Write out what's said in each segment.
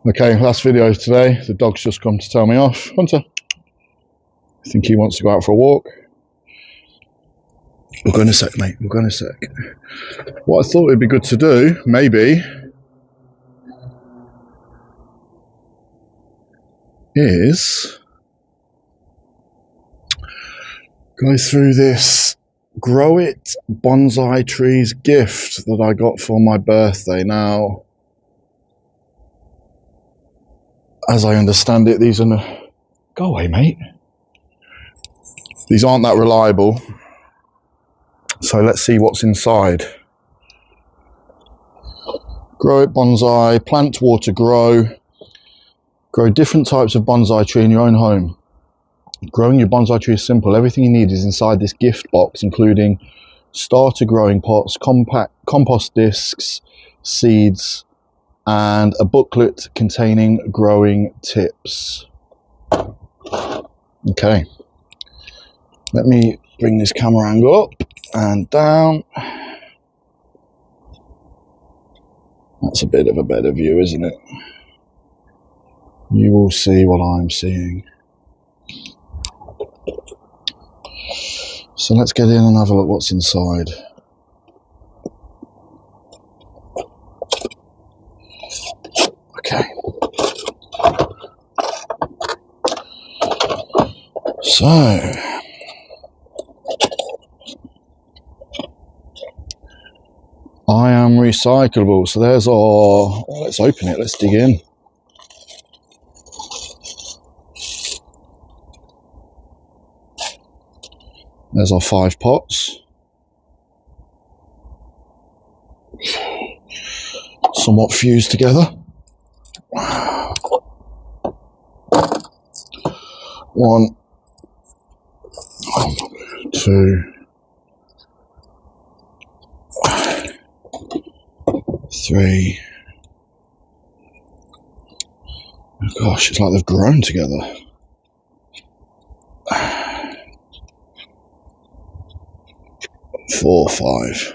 Okay, last video today. The dog's just come to tell me off. Hunter, I think he wants to go out for a walk. We'll go in a sec, mate. We'll go in a sec. What I thought would be good to do, maybe, is go through this Grow It Bonsai Trees gift that I got for my birthday. Now, as I understand it, these are go away, mate. These aren't that reliable. So let's see what's inside. Grow It Bonsai, plant, water, grow. Grow different types of bonsai tree in your own home. Growing your bonsai tree is simple. Everything you need is inside this gift box, including starter growing pots, compact compost discs, seeds, and a booklet containing growing tips. Okay, let me bring this camera angle up and down. That's a bit of a better view, isn't it? You will see what I'm seeing. So let's get in and have a look what's inside. Okay. So, I am recyclable. So there's our, well, let's open it, let's dig in. There's our 5 pots. Somewhat fused together. 1, 2, 3. Oh gosh, it's like they've grown together. 4, 5.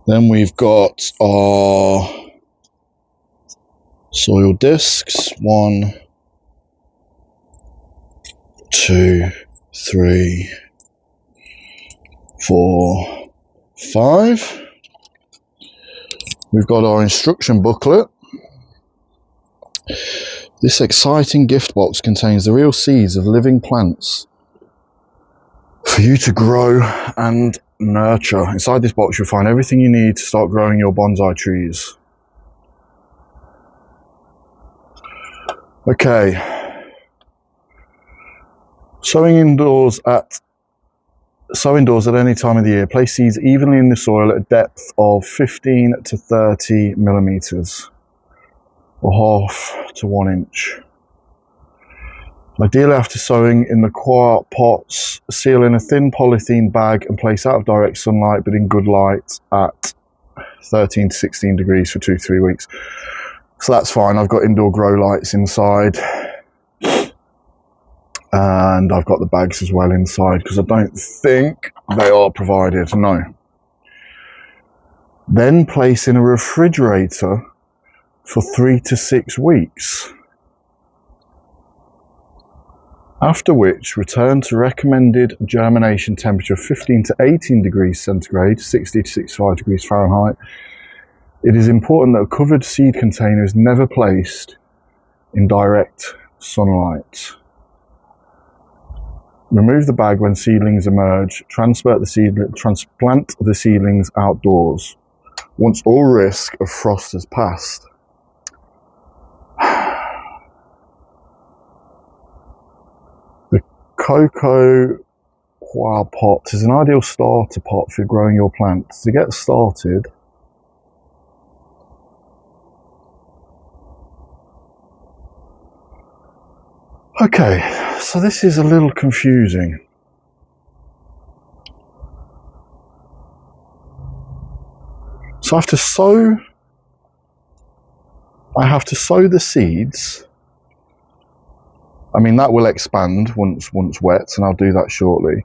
Then we've got our soil discs. 1, 2, 3, 4, 5. We've got our instruction booklet. This exciting gift box contains the real seeds of living plants for you to grow and nurture. Inside this box you'll find everything you need to start growing your bonsai trees. Okay. Sow indoors at any time of the year. Place seeds evenly in the soil at a depth of 15 to 30 millimeters or half to 1 inch. Ideally, after sowing in the quart pots, seal in a thin polythene bag and place out of direct sunlight but in good light at 13 to 16 degrees for 2 to 3 weeks. So that's fine. I've got indoor grow lights inside. And I've got the bags as well inside because I don't think they are provided, no. Then place in a refrigerator for 3 to 6 weeks. After which, return to recommended germination temperature of 15 to 18 degrees centigrade, 60 to 65 degrees Fahrenheit. It is important that a covered seed container is never placed in direct sunlight. Remove the bag when seedlings emerge. Transplant the seedlings outdoors once all risk of frost has passed. The cocoa coir pot is an ideal starter pot for growing your plants. To get started, okay, so this is a little confusing. So I have to sow the seeds. I mean, that will expand once wet, and I'll do that shortly.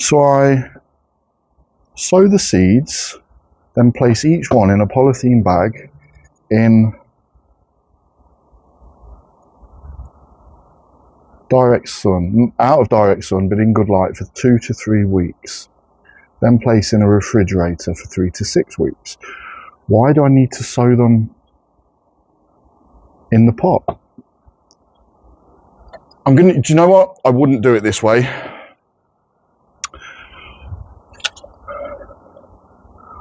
So I Sow the seeds, then place each one in a polythene bag in direct sun, out of direct sun, but in good light for 2 to 3 weeks. Then place in a refrigerator for 3 to 6 weeks. Why do I need to sow them in the pot? Do you know what? I wouldn't do it this way.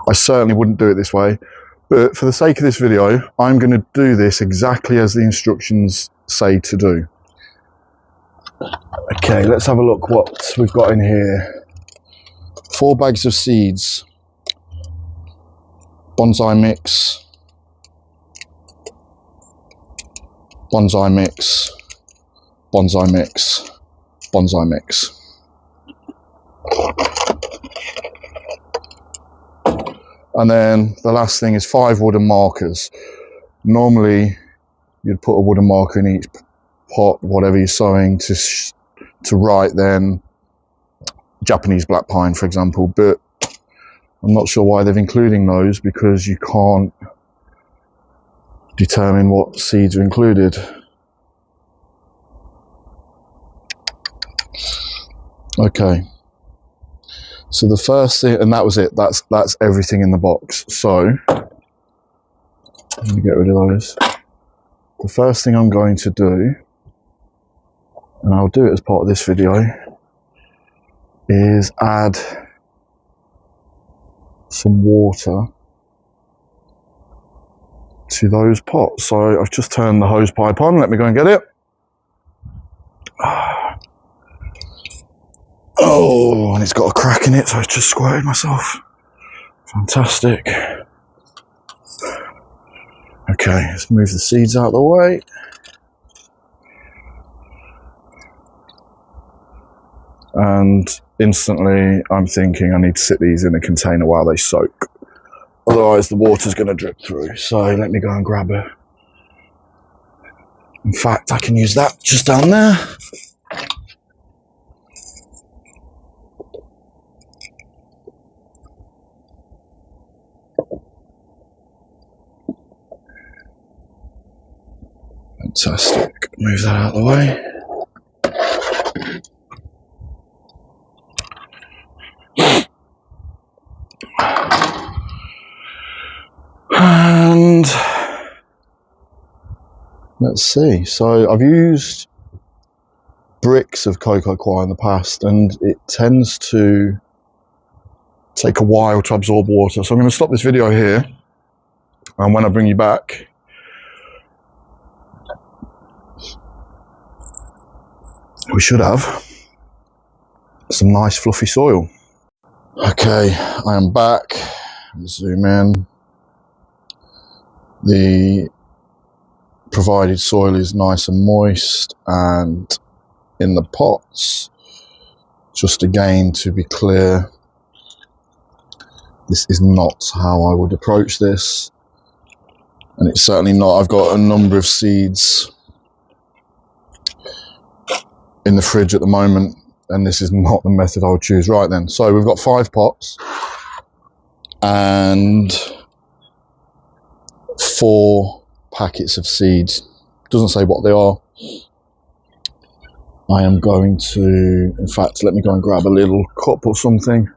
I certainly wouldn't do it this way. But for the sake of this video, I'm going to do this exactly as the instructions say to do. Okay, let's have a look what we've got in here. 4 bags of seeds. Bonsai mix. Bonsai mix. Bonsai mix. Bonsai mix. And then the last thing is 5 wooden markers. Normally you'd put a wooden marker in each pot, whatever you're sowing, to write then Japanese black pine, for example, but I'm not sure why they're including those, because you can't determine what seeds are included. Okay, so the first thing, and that was it, that's everything in the box. So let me get rid of those. The first thing I'm going to do, and I'll do it as part of this video, is add some water to those pots. So I've just turned the hose pipe on. Let me go and get it. Oh, and it's got a crack in it, so I just squirted myself. Fantastic. Okay, let's move the seeds out of the way. And instantly I'm thinking I need to sit these in a container while they soak. Otherwise the water's going to drip through. So let me go and grab a... In fact, I can use that just down there. Fantastic. Move that out of the way. And let's see. So I've used bricks of cocoa coir in the past, and it tends to take a while to absorb water. So I'm going to stop this video here, and when I bring you back, we should have some nice fluffy soil. Okay, I am back. Zoom in. The provided soil is nice and moist, and in the pots, just again to be clear, this is not how I would approach this, and it's certainly not. I've got a number of seeds in the fridge at the moment, and this is not the method I would choose. Right then, so we've got 5 pots and 4 packets of seeds. Doesn't say what they are. I am going to, in fact, let me go and grab a little cup or something.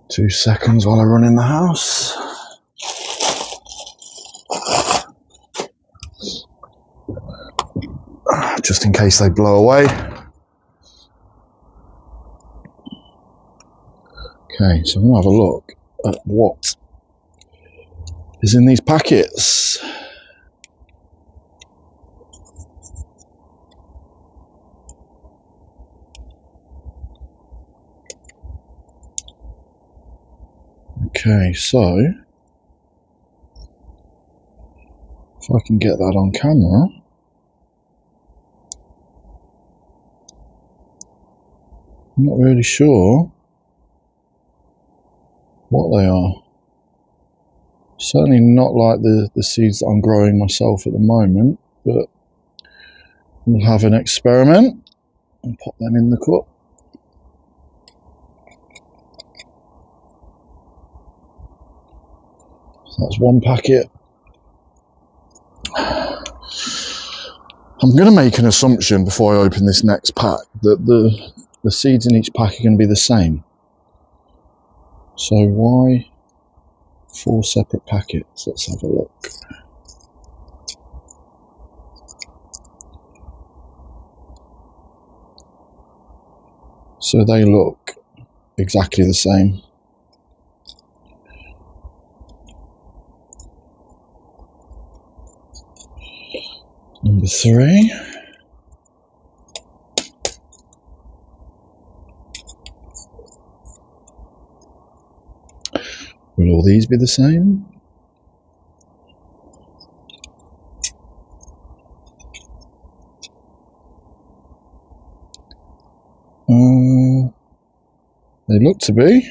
2 seconds while I run in the house. Just in case they blow away. Okay, so I'm going to have a look at what is in these packets. Okay, so if I can get that on camera. I'm not really sure what they are. Certainly not like the seeds that I'm growing myself at the moment, but we'll have an experiment and pop them in the cup. That's one packet. I'm going to make an assumption before I open this next pack that the seeds in each pack are going to be the same. So why 4 separate packets? Let's have a look. So they look exactly the same. Number 3. Will all these be the same? They look to be.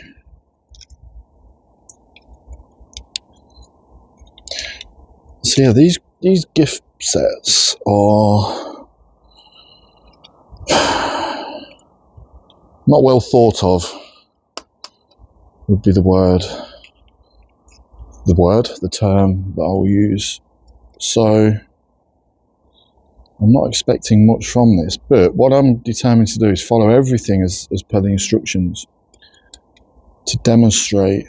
So yeah, these gift sets are not well thought of, would be the term that I'll use. So I'm not expecting much from this, but what I'm determined to do is follow everything as per the instructions to demonstrate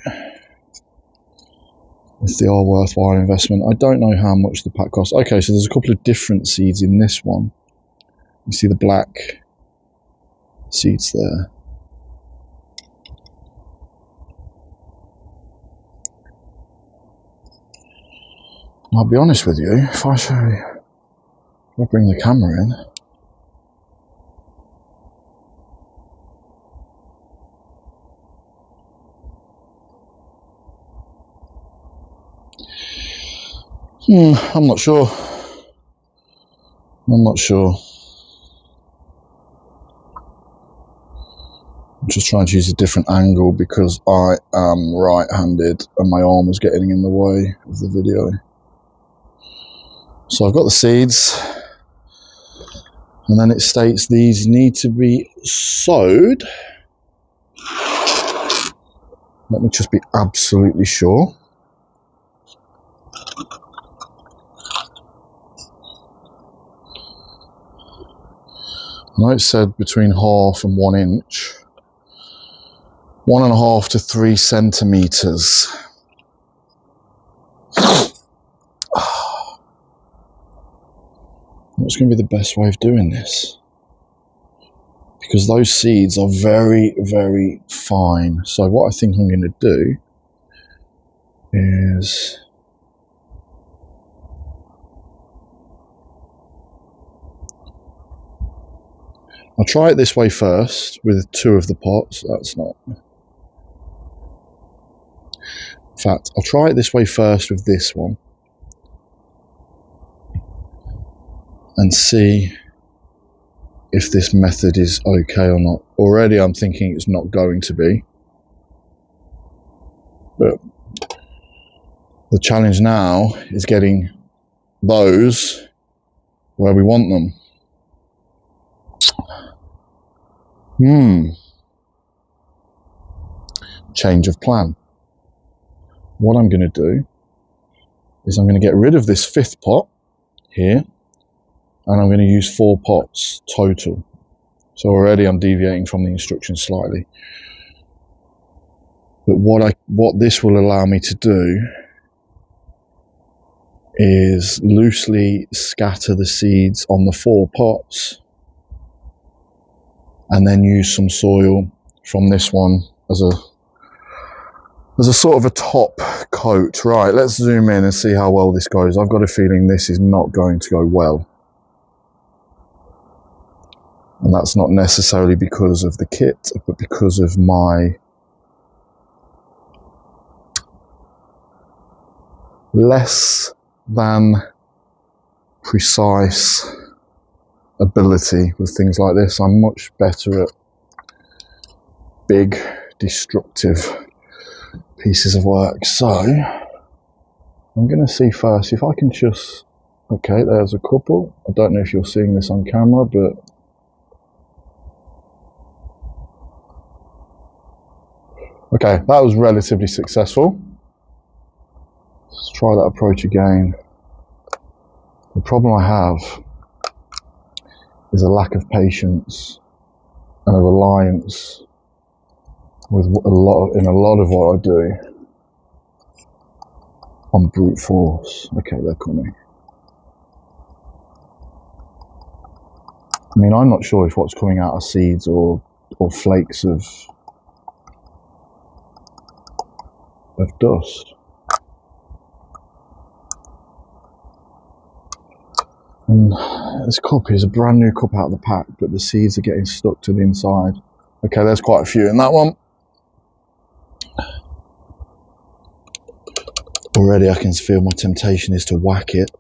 if they are worthwhile investment. I don't know how much the pack costs. Okay, so there's a couple of different seeds in this one. You see the black seeds there. I'll be honest with you, if I bring the camera in, I'm not sure. I'm just trying to use a different angle because I am right-handed and my arm was getting in the way of the video. So I've got the seeds, and then it states these need to be sowed. Let me just be absolutely sure. I know it said between 1/2 and 1 inch. 1.5 to 3 centimeters. What's going to be the best way of doing this? Because those seeds are very, very fine. So what I think I'm going to do is I'll try it this way first with 2 of the pots. That's not. In fact, I'll try it this way first with this one and see if this method is okay or not. Already I'm thinking it's not going to be. But the challenge now is getting those where we want them. Change of plan. What I'm going to do is I'm going to get rid of this 5th pot here, and I'm going to use 4 pots total. So already I'm deviating from the instructions slightly. But what this will allow me to do is loosely scatter the seeds on the 4 pots and then use some soil from this one as a sort of a top coat. Right, let's zoom in and see how well this goes. I've got a feeling this is not going to go well. And that's not necessarily because of the kit, but because of my less than precise ability with things like this. I'm much better at big, destructive pieces of work. So I'm going to see first if I can just, okay, there's a couple. I don't know if you're seeing this on camera, but okay, that was relatively successful. Let's try that approach again. The problem I have is a lack of patience and a reliance with in a lot of what I do on brute force. Okay, they're coming. I mean, I'm not sure if what's coming out are seeds or flakes of dust. And this cup is a brand new cup out of the pack, but the seeds are getting stuck to the inside. Okay, there's quite a few in that one. Already I can feel my temptation is to whack it.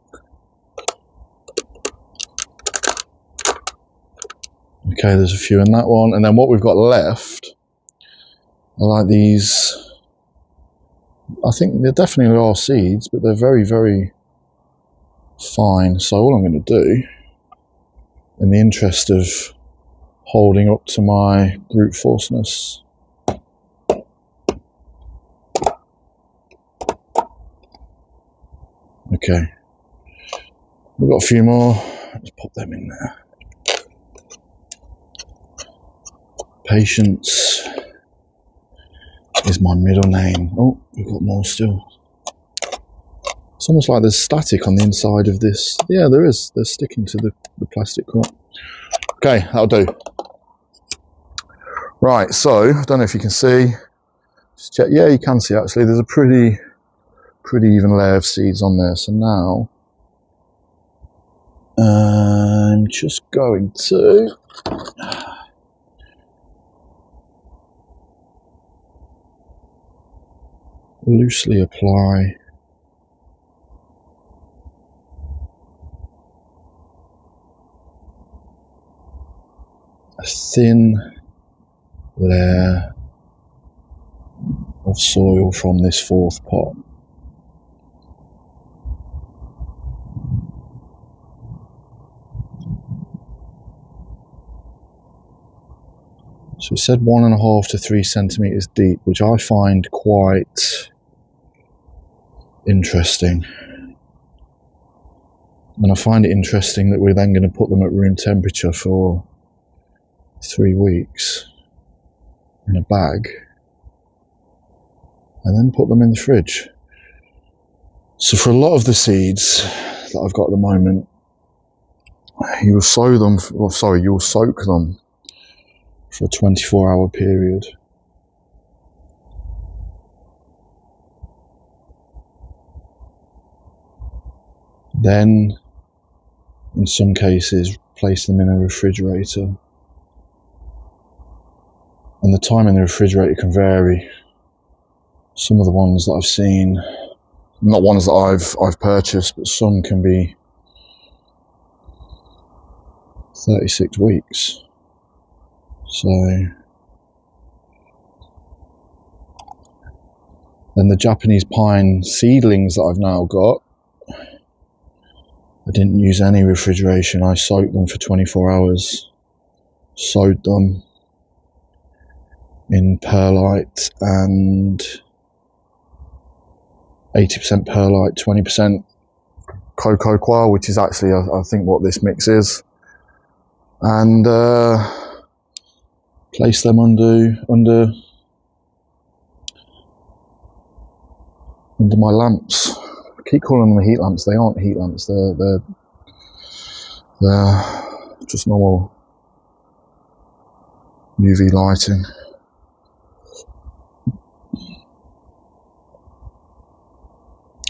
Okay, there's a few in that one. And then what we've got left are like these, I think there definitely are seeds, but they're very, very fine. So all I'm going to do, in the interest of holding up to my brute forceness, okay, we've got a few more. Let's pop them in there. Patience is my middle name. Oh, we've got more still. It's almost like there's static on the inside of this. Yeah, there is. They're sticking to the plastic cup. Okay, that'll do. Right, so I don't know if you can see. Just check. Yeah, you can see actually. There's a pretty even layer of seeds on there. So now I'm just going to loosely apply a thin layer of soil from this fourth pot. So it said 1.5 to 3 centimeters deep, which I find quite interesting. And I find it interesting that we're then going to put them at room temperature for 3 weeks in a bag and then put them in the fridge. So for a lot of the seeds that I've got at the moment, you'll soak them for a 24-hour period. Then, in some cases, place them in a refrigerator. And the time in the refrigerator can vary. Some of the ones that I've seen, not ones that I've purchased, but some can be 36 weeks. So then the Japanese pine seedlings that I've now got, I didn't use any refrigeration. I soaked them for 24 hours, sowed them in perlite and 80% perlite, 20% cocoa coir, which is actually I think what this mix is, and place them under my lamps. I keep calling them heat lamps. They aren't heat lamps. They're just normal UV lighting.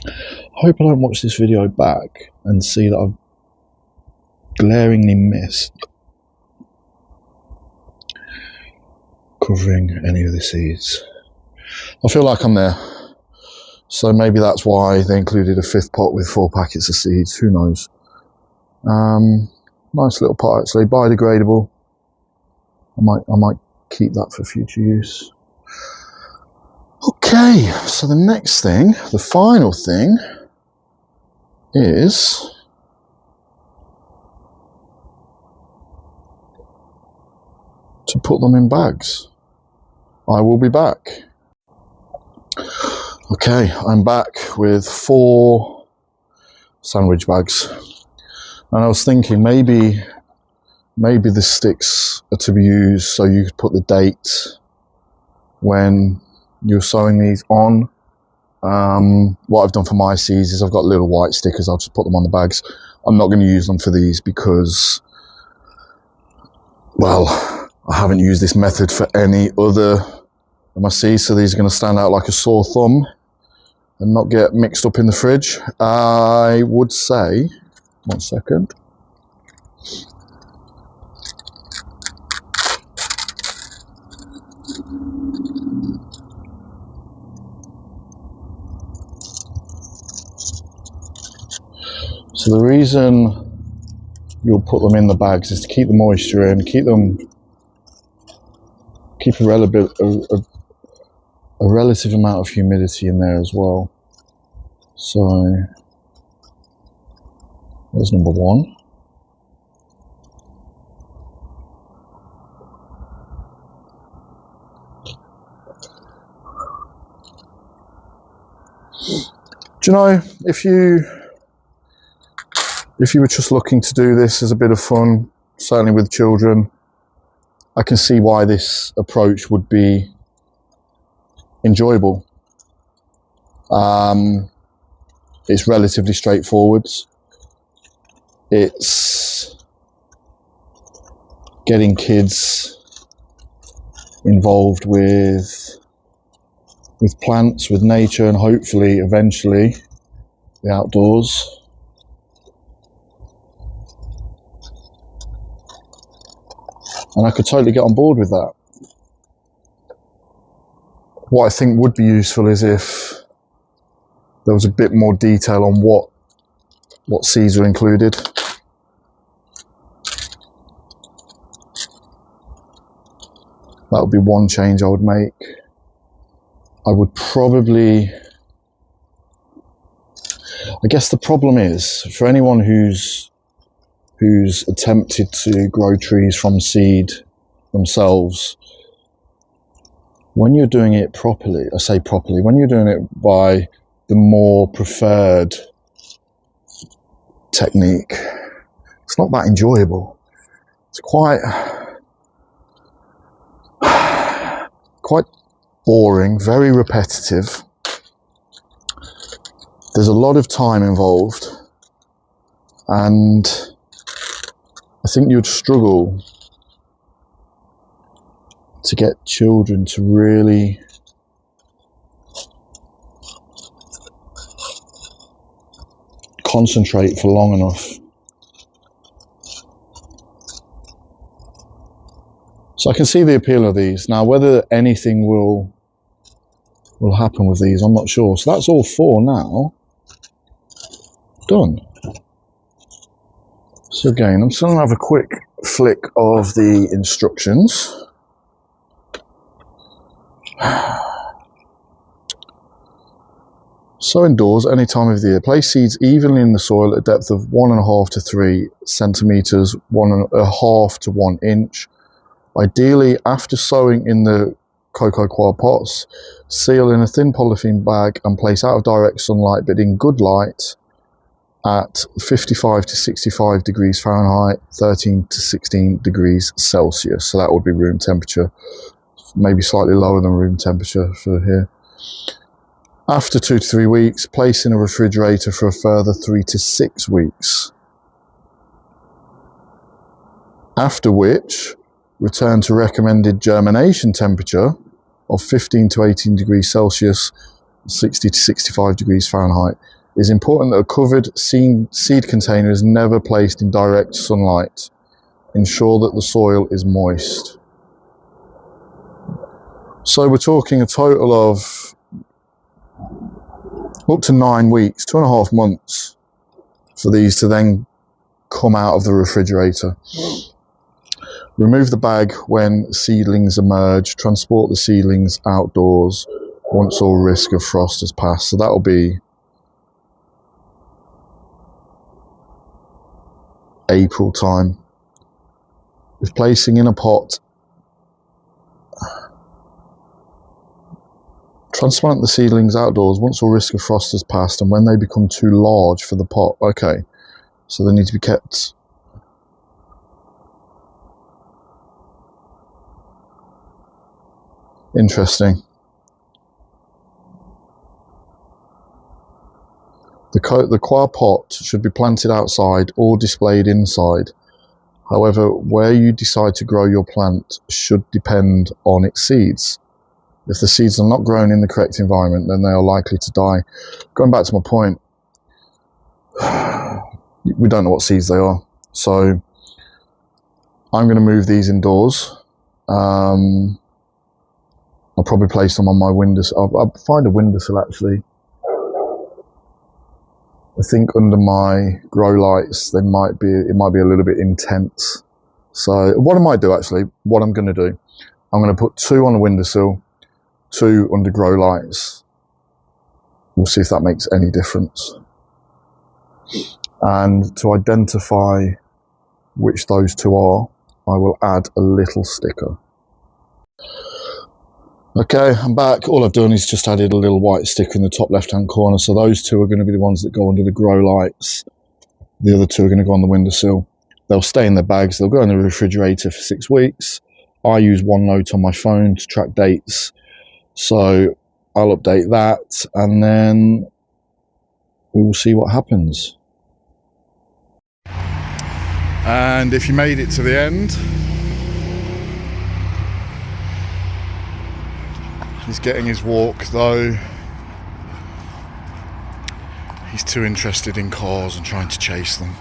I hope I don't watch this video back and see that I've glaringly missed covering any of the seeds. I feel like I'm there. So maybe that's why they included a 5th pot with 4 packets of seeds. Who knows? Nice little pot actually, biodegradable. I might keep that for future use. Okay, so the next thing, the final thing, is to put them in bags. I will be back. Okay, I'm back with 4 sandwich bags, and I was thinking maybe the sticks are to be used so you could put the date when you're sewing these on. What I've done for my seeds is I've got little white stickers. I'll just put them on the bags. I'm not going to use them for these because, well, I haven't used this method for any other of my seeds, so these are going to stand out like a sore thumb and not get mixed up in the fridge. I would say, 1 second. So the reason you'll put them in the bags is to keep the moisture in, keep a relative amount of humidity in there as well. So there's number 1. Do you know, if you were just looking to do this as a bit of fun, certainly with children, I can see why this approach would be enjoyable. It's relatively straightforward. It's getting kids involved with plants, with nature, and hopefully eventually the outdoors. And I could totally get on board with that. What I think would be useful is if there was a bit more detail on what seeds are included. That would be one change I would make. I would probably, I guess the problem is, for anyone who's attempted to grow trees from seed themselves, when you're doing it properly, I say properly, when you're doing it by the more preferred technique, it's not that enjoyable. It's quite boring, very repetitive. There's a lot of time involved, and I think you'd struggle to get children to really concentrate for long enough. So I can see the appeal of these. Now, whether anything will happen with these, I'm not sure. So that's all 4 now. Done. So again, I'm just going to have a quick flick of the instructions. Sow indoors any time of the year. Place seeds evenly in the soil at a depth of 1.5 to 3 centimeters, 1.5 to 1 inch. Ideally, after sowing in the cocoa coir pots, seal in a thin polythene bag and place out of direct sunlight, but in good light, at 55 to 65 degrees Fahrenheit, 13 to 16 degrees Celsius. So that would be room temperature, maybe slightly lower than room temperature for here. After 2 to 3 weeks, place in a refrigerator for a further 3 to 6 weeks. After which, return to recommended germination temperature of 15 to 18 degrees Celsius, 60 to 65 degrees Fahrenheit. It is important that a covered seed container is never placed in direct sunlight. Ensure that the soil is moist. So we're talking a total of up to 9 weeks, 2.5 months for these to then come out of the refrigerator. Remove the bag when seedlings emerge. Transport the seedlings outdoors once all risk of frost has passed. So that'll be April time. If placing in a pot, Transplant the seedlings outdoors once all risk of frost has passed and when they become too large for the pot. Okay, so they need to be kept. Interesting. The coir pot should be planted outside or displayed inside. However, where you decide to grow your plant should depend on its seeds. If the seeds are not grown in the correct environment, then they are likely to die. Going back to my point, we don't know what seeds they are. So I'm going to move these indoors. I'll probably place them on my windowsill. I'll find a windowsill actually. I think under my grow lights, it might be a little bit intense. So what I might do actually, what I'm going to do, I'm going to put 2 on the windowsill, 2 under grow lights. We'll see if that makes any difference. And to identify which those 2 are, I will add a little sticker. Okay, I'm back. All I've done is just added a little white sticker in the top left-hand corner. So those 2 are going to be the ones that go under the grow lights. The other 2 are going to go on the windowsill. They'll stay in their bags. They'll go in the refrigerator for 6 weeks. I use OneNote on my phone to track dates. So I'll update that and then we will see what happens. And if you made it to the end, he's getting his walk though. He's too interested in cars and trying to chase them.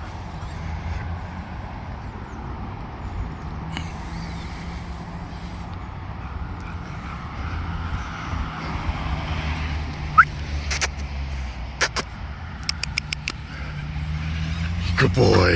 Good boy.